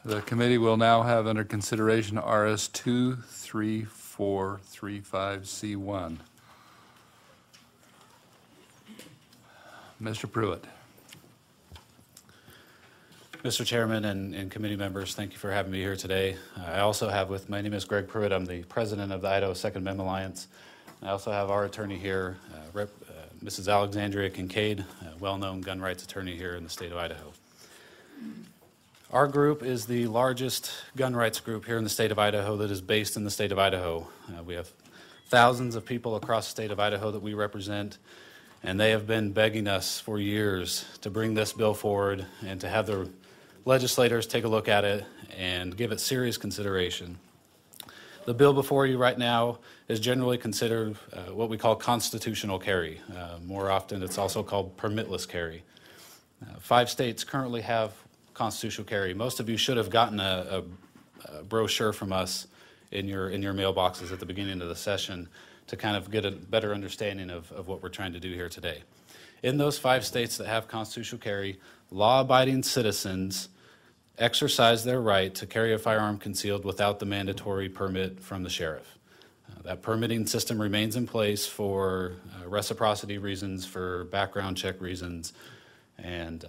The committee will now have under consideration RS23435C1. Mr. Pruitt. Mr. Chairman and committee members, thank you for having me here today. I also have my name is Greg Pruitt. I'm the president of the Idaho Second Amendment Alliance. I also have our attorney here, Mrs. Alexandria Kincaid, a well-known gun rights attorney here in the state of Idaho. Our group is the largest gun rights group here in the state of Idaho that is based in the state of Idaho. We have thousands of people across the state of Idaho that we represent, and they have been begging us for years to bring this bill forward and to have the legislators take a look at it and give it serious consideration. The bill before you right now is generally considered what we call constitutional carry. More often it's also called permitless carry. 5 states currently have constitutional carry. Most of you should have gotten a brochure from us in your mailboxes at the beginning of the session to kind of get a better understanding of what we're trying to do here today. In those 5 states that have constitutional carry, law-abiding citizens exercise their right to carry a firearm concealed without the mandatory permit from the sheriff. That permitting system remains in place for reciprocity reasons, for background check reasons, and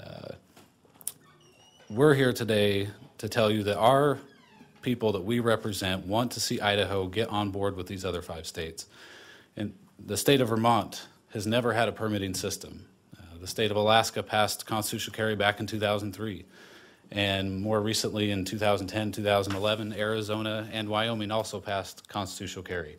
we're here today to tell you that our people that we represent want to see Idaho get on board with these other 5 states. And the state of Vermont has never had a permitting system. The state of Alaska passed constitutional carry back in 2003. And more recently in 2010, 2011, Arizona and Wyoming also passed constitutional carry.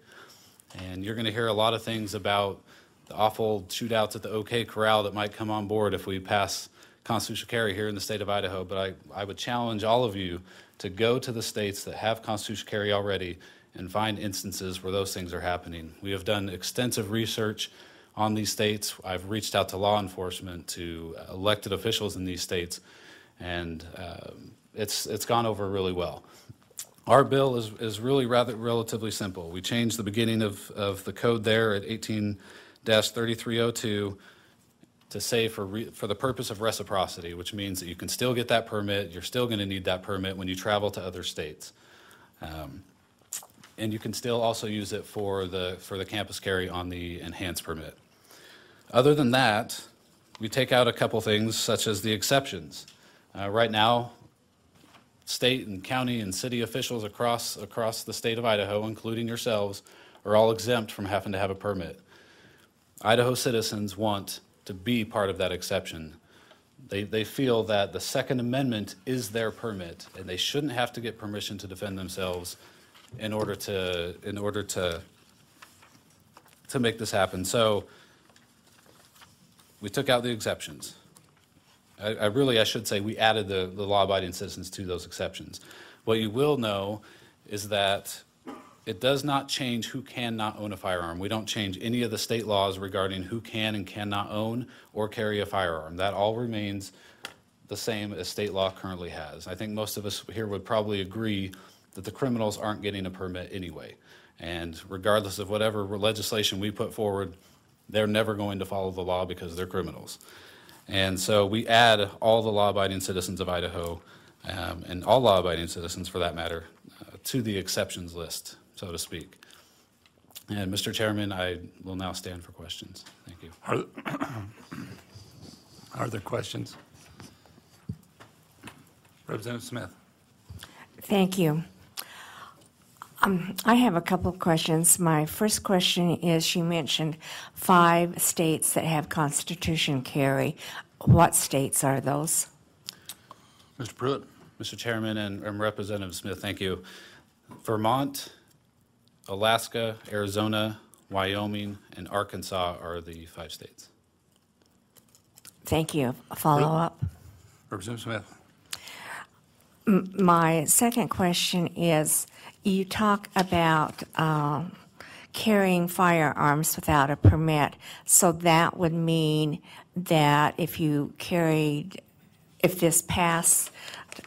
And you're going to hear a lot of things about the awful shootouts at the OK Corral that might come on board if we pass constitutional carry here in the state of Idaho. But I would challenge all of you to go to the states that have constitutional carry already and find instances where those things are happening. We have done extensive research on these states. I've reached out to law enforcement, to elected officials in these states, and it's gone over really well. Our bill is really relatively simple. We changed the beginning of the code there at 18-3302 to say for the purpose of reciprocity, which means that you can still get that permit. You're still going to need that permit when you travel to other states. And you can still also use it for the campus carry on the enhanced permit. Other than that, we take out a couple things such as the exceptions. Right now, state and county and city officials across the state of Idaho, including yourselves, are all exempt from having to have a permit. Idaho citizens want to be part of that exception. They feel that the Second Amendment is their permit, and they shouldn't have to get permission to defend themselves in order to make this happen. So we took out the exceptions. I should say we added the law-abiding citizens to those exceptions. What you will know is that it does not change who cannot own a firearm. We don't change any of the state laws regarding who can and cannot own or carry a firearm. That all remains the same as state law currently has. I think most of us here would probably agree that the criminals aren't getting a permit anyway. And regardless of whatever legislation we put forward, they're never going to follow the law because they're criminals. And so we add all the law-abiding citizens of Idaho, and all law-abiding citizens for that matter, to the exceptions list, so to speak. And Mr. Chairman, I will now stand for questions. Thank you. Are there questions? Representative Smith. Thank you. I have a couple of questions. My first question is, you mentioned 5 states that have constitution carry. What states are those? Mr. Pruitt. Mr. Chairman and Representative Smith, thank you. Vermont, Alaska, Arizona, Wyoming, and Arkansas are the 5 states. Thank you. A follow-up? Representative Smith. My second question is, you talk about carrying firearms without a permit. So that would mean that if this passed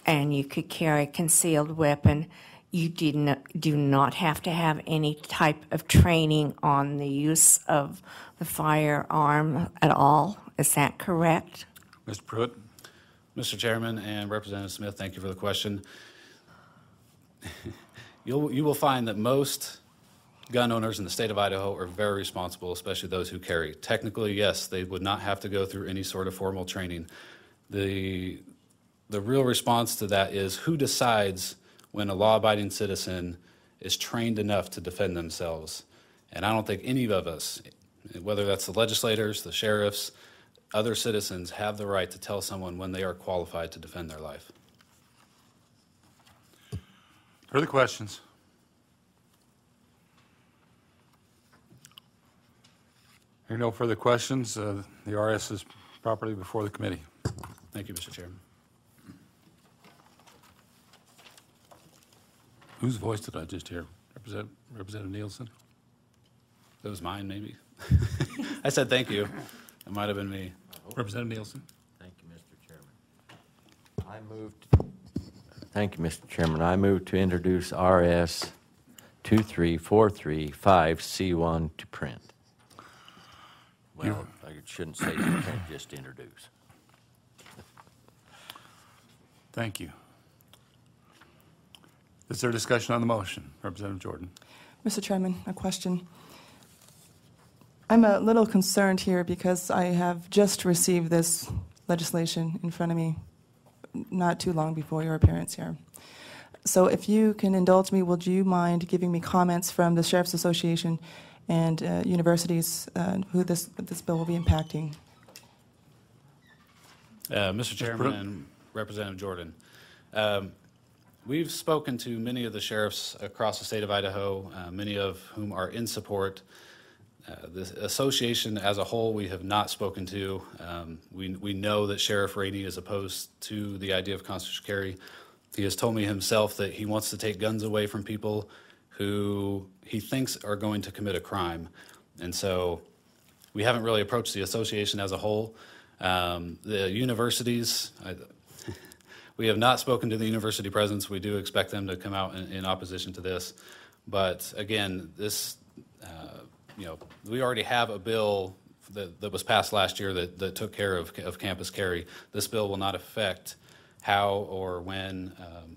and you could carry a concealed weapon, you do not have to have any type of training on the use of the firearm at all. Is that correct? Mr. Pruitt. Mr. Chairman and Representative Smith, thank you for the question. you will find that most gun owners in the state of Idaho are very responsible, especially those who carry. Technically, yes, they would not have to go through any sort of formal training. The real response to that is who decides when a law-abiding citizen is trained enough to defend themselves. And I don't think any of us, whether that's the legislators, the sheriffs, other citizens, have the right to tell someone when they are qualified to defend their life. Further questions? Hearing no further questions, the RS is properly before the committee. Thank you, Mr. Chairman. Whose voice did I just hear? Representative Nielsen? That was mine, maybe. I said thank you. It might have been me. Representative Nielsen? Thank you, Mr. Chairman. Thank you, Mr. Chairman. I move to introduce RS 23435C1 to print. Well, I shouldn't say to print, just introduce. Thank you. Is there discussion on the motion? Representative Jordan? Mr. Chairman, a question. I'm a little concerned here because I have just received this legislation in front of me not too long before your appearance here. So if you can indulge me, would you mind giving me comments from the Sheriff's Association and universities who this bill will be impacting? Mr. Chairman and Representative Jordan, we've spoken to many of the sheriffs across the state of Idaho, many of whom are in support. The association as a whole we have not spoken to. We know that Sheriff Rainey is opposed to the idea of constitutional carry. He has told me himself that he wants to take guns away from people who he thinks are going to commit a crime. And so we haven't really approached the association as a whole. The universities, we have not spoken to the university presidents. We do expect them to come out in opposition to this. But again, this, we already have a bill that was passed last year that took care of campus carry. This bill will not affect how or when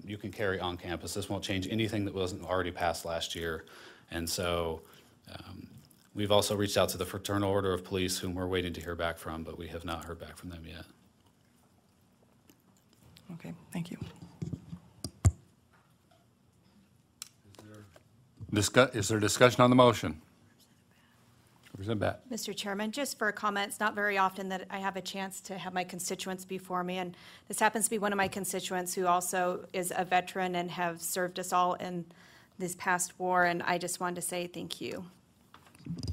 you can carry on campus. This won't change anything that wasn't already passed last year. And so we've also reached out to the Fraternal Order of Police, whom we're waiting to hear back from, but we have not heard back from them yet. Okay, thank you. Is there discussion on the motion? Representative Batt. Mr. Chairman, just for a comment, it's not very often that I have a chance to have my constituents before me, and this happens to be one of my constituents who also is a veteran and have served us all in this past war, and I just wanted to say thank you.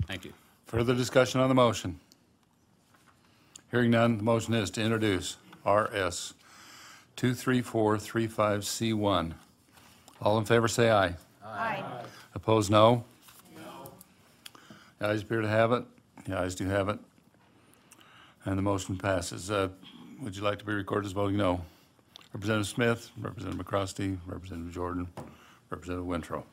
Thank you. Further discussion on the motion? Hearing none, the motion is to introduce RS 23435C1. All in favor say aye. Aye. Opposed, no? No. The ayes appear to have it. The ayes do have it. And the motion passes. Would you like to be recorded as voting no? Representative Smith, Representative McCrosty, Representative Jordan, Representative Winthrop.